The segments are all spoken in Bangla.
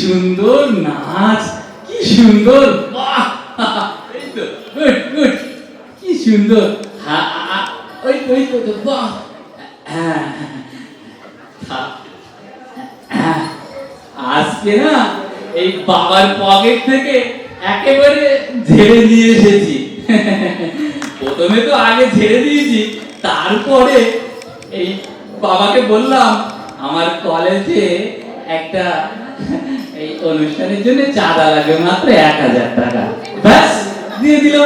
সুন্দর নাচ, কি সুন্দর, বাহ, এই তো গুড গুড, কি সুন্দর, ওই তো ওই তো বাহ, হ্যাঁ, আজকে না এই বাবার পকেট থেকে একেবারে ঝেড়ে নিয়ে এসেছি। প্রথমে তো আগে ঝেড়ে দিয়েছি, তারপরে এই বাবাকে বললাম আমার কলেজে একটা এই অনুষ্ঠানের জন্য চাঁদা লাগবে মাত্র 1000 টাকা, ব্যাস দিয়ে দিল।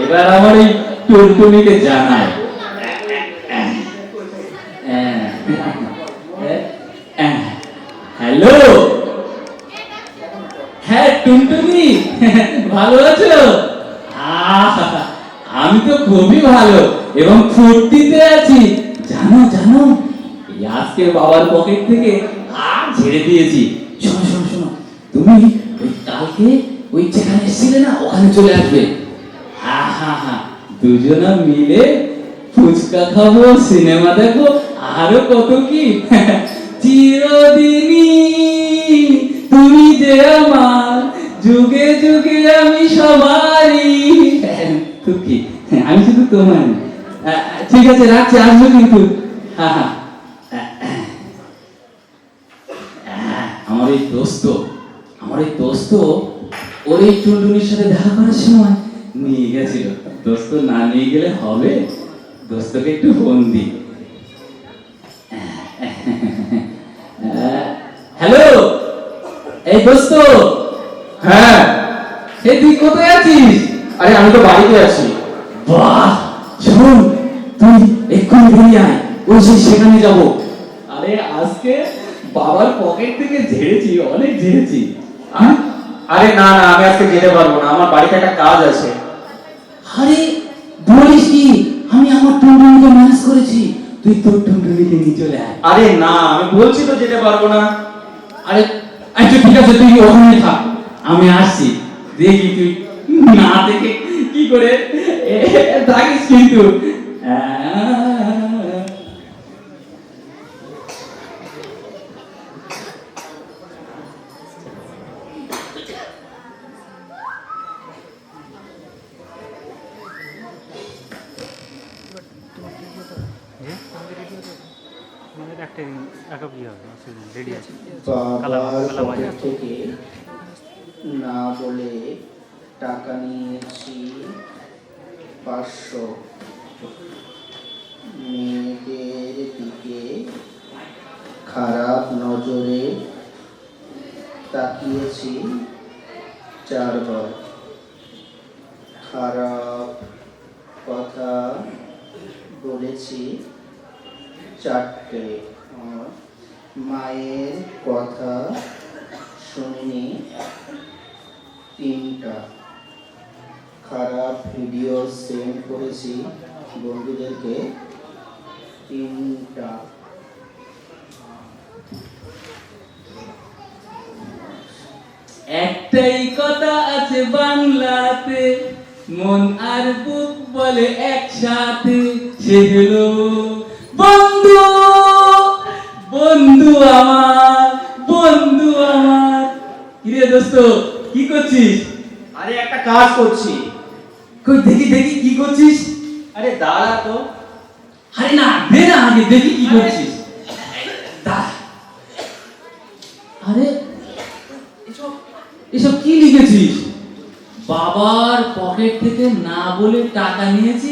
এবার আমার এই টুনটুনিকে জানায়, হ্যালো, হ্যাঁ টুনটুনি, ভালো আছো? আমি তো খুবই ভালো এবং ফুর্তিতে আছি। জানো জানো, আজকে বাবার পকেট থেকে ঝেড়ে দিয়েছি। শোনো শোনো শোনো, তুমি ওই কালকে ওই যেখানে এসেছিলে না, ওখানে চলে আসবে। দুজনা মিলে ফুচকা খাবো, সিনেমা দেখবো, আরো কত কি। চিরদিনই তুমি যে আমার, যুগে যুগে আমি সবারই। তুই কি, আমি শুধু তোমার। ঠিক আছে রাখছি, আসবো কিন্তু। আমার এই দোস্ত ওর এই টুনটুনির সাথে দেখা করার সময় নিয়ে গেছিল। দোস্ত না নিয়ে গেলে হবে, দোস্তকে একটু ফোন দি। হ্যালো, এই দোস্ত। হ্যাঁ, এই তুই কোথায় আছিস? আরে আমি তো বাড়িতে আছি। বাহ, শোন, তুই এক্ষুনি বেরিয়ে আয়, ওই সেখানে যাব। আরে আজকে বাবার পকেট থেকে ঝেড়েছি, অনেক ঝেড়েছি। আরে না না, আমি আজকে যেতে পারবো না, আমার বাড়িতে একটা কাজ আছে। আরে বলিস কি, আমি আমার টুনটুনিকে ম্যানেজ করেছি, তুই তোর টুনটুনিকে নিয়ে চলে আয়। আরে না, আমি বলছি তো যেতে পারবো না। আরে আচ্ছা ঠিক আছে, তুই ওখানে থাক, আমি আসছি। দেখি তুই না দেখে কি করে থাকিস কিন্তু। বাবার পকেট থেকে না বলে টাকা নিয়েছি 500, মেয়েদের দিকে খারাপ নজরে তাকিয়েছি 4 বার, খারাপ কথা বলেছি 4টে, মায়ের কথা শুনিনি 3টা, খারাপ ভিডিও সেন্ড করেছি বন্ধুদেরকে 3টা। একটাই কথা আছে বাংলাতে, মন আর বুক বলে একসাথে, সে হলো বন্ধু, বন্ধু আমার, বন্ধু আমার। কিরে দোস্ত, কি করছিস? আরে একটা কাজ করছি। কই দেখি দেখি কি করছিস? আরে দাঁড়া তো। আরে না, দে না আগে দেখি কি করছিস। আরে এসব কি লিখেছিস? বাবার পকেট থেকে না বলে টাকা নিয়েছি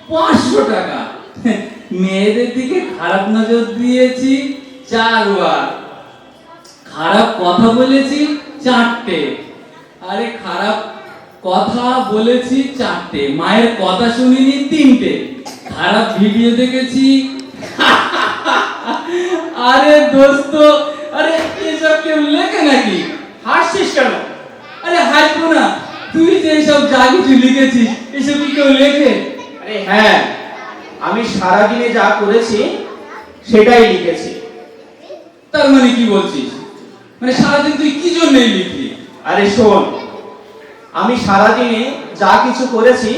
500 টাকা, মেয়েদের দিকে খারাপ নজর দিয়েছি 4 বার, খারাপ কথা বলেছি 4টে, আরে খারাপ কথা বলেছি 4টে, মায়ের কথা শুনিনি 3টে, খারাপ ভিডিও দেখেছি। আরে দোস্ত, আরে এসব কেউ লেখে নাকি? হাসছিস কেন? আরে হাসবো না, তুই যে সব যা কিছু লিখেছিস এসব কি কেউ লেখে? আরে হ্যাঁ, আমি সারাদিনে যা করেছি সেটাই লিখেছি। তার মানে কি বলছিস? মানে সারাদিন তুই কি জন্যই লিখলি? আরে শোন, আমি সারাদিনে যা কিছু করেছি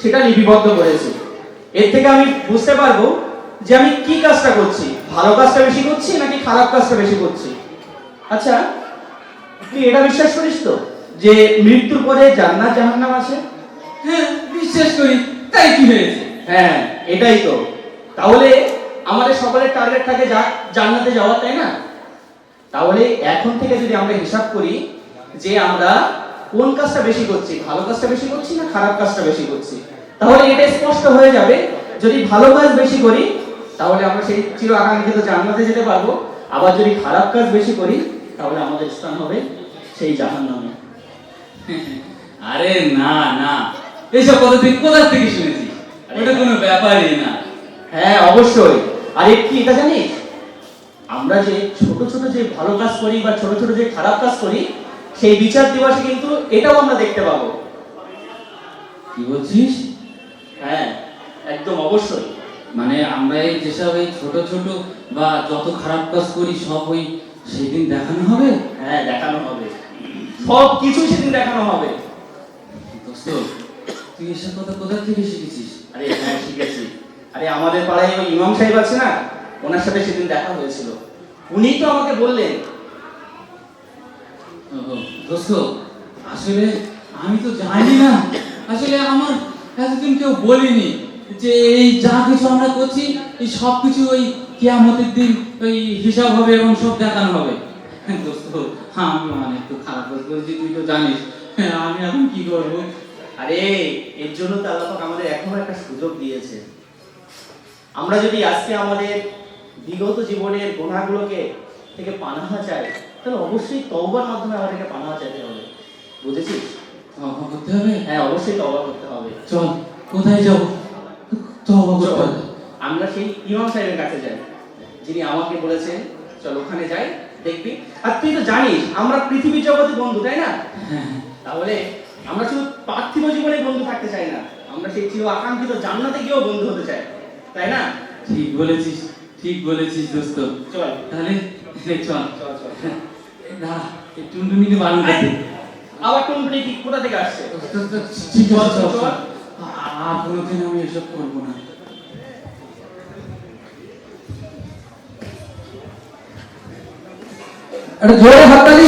সেটা লিপিবদ্ধ করেছি। এর থেকে আমি বুঝতে পারবো যে আমি কি কাজটা করছি, ভালো কাজটা বেশি করছি নাকি খারাপ কাজটা বেশি করছি। আচ্ছা, তুই এটা বিশ্বাস করিস তো যে মৃত্যুর পরে জান্নাত জাহান্নাম আছে? হ্যাঁ বিশ্বাস করি, তাই কি হয়েছে? হ্যাঁ এটাই তো। তাহলে আমাদের সকলের টার্গেট থাকে জান্নাতে যাওয়া, তাই না? তাহলে এখন থেকে যদি আমরা হিসাব করি যে আমরা কোন কাজটা বেশি করছি, ভালো কাজটা বেশি করছি না খারাপ কাজটা বেশি করছি, তাহলে এটা স্পষ্ট হয়ে যাবে। যদি ভালো কাজ বেশি করি তাহলে আমরা সেই চির আকাঙ্ক্ষিত জান্নাতে যেতে পারবো, আবার যদি খারাপ কাজ বেশি করি তাহলে আমাদের স্থান হবে সেই জাহান্নামে। আরে না না, এইসব কথা তুই কোথা থেকে শুনেছিস? ওটা কোনো ব্যাপারই না। হ্যাঁ অবশ্যই। আর কি এটা জানিস, আমরা যে ছোট ছোট যে ভালো কাজ করি বা ছোট ছোট যে খারাপ কাজ করি, সেই বিচার দিবসে কিন্তু এটাও আমরা দেখতে পাবো। কি বলছিস? হ্যাঁ একদম অবশ্যই। মানে আমরা এই যেসব এই ছোট ছোট বা যত খারাপ কাজ করি সব ওই সেদিন দেখানো হবে। হ্যাঁ দেখানো হবে, সব কিছু সেদিন দেখানো হবে। দোস্ত, তুই এসব কথা কোথা থেকে শিখেছিস? আরে হ্যাঁ শিখেছি। আরে আমাদের পাড়ায় ওই ইমাম সাহেব আছে না, ওনার সাথে সেদিন দেখা হয়েছিল, উনি তো আমাকে বললেন। ওহো, দোস্ত আসলে আমি তো জানি না, আসলে আমার এতদিন কেউ বলিনি যে এই যা কিছু আমরা করছি এই সব কিছু ওই কিয়ামতের দিন ওই হিসাব হবে এবং সব দেখানো হবে। দোস্ত আমি অনেক তো খারাপ কাজ করেছি, তুই তো জানিস। আমি এখন কি করবো? আরে এর জন্য তো আল্লাহ পাক আমাদের এখনো একটা সুযোগ দিয়েছে। আমরা যদি আজকে আমাদের বিগত জীবনের গুনাহগুলোকে থেকে পানাহা চাই, তাহলে অবশ্যই তওবার মাধ্যমে আমাদেরকে পানাহা চাইতে হবে, বুঝেছিস? তওবা করতে হবে? হ্যাঁ অবশ্যই তওবা করতে হবে। চল, কোথায় যাব? তওবা করতে হবে। আমরা সেই ইমাম সাহেবের কাছে যাই, যিনি আমাকে বলেছেন চল ওখানে যাই, দেখবি। আর তুই তো জানিস আমরা পৃথিবীর জগতে বন্ধু, তাই না? হ্যাঁ তাহলে আমরা শুধু পার্থিব জীবনে বন্ধু থাকতে চাই না, আমরা সেই চির আকাঙ্ক্ষিত জান্নাতে গিয়েও বন্ধু হতে চাই, তাই না? ঠিক বলেছিস, ঠিক বলেছিস দোস্ত। চল তাহলে চল। চল চল। দাঁড়া, এই টুনটুনিকে বারণ করতে। আবার টুনটুনি কি কোথা থেকে আসছে? ঠিক আছে, চল, চল। চল। আর কোনোদিন আমি এসব করবো না। একটা জোরে হাততালি।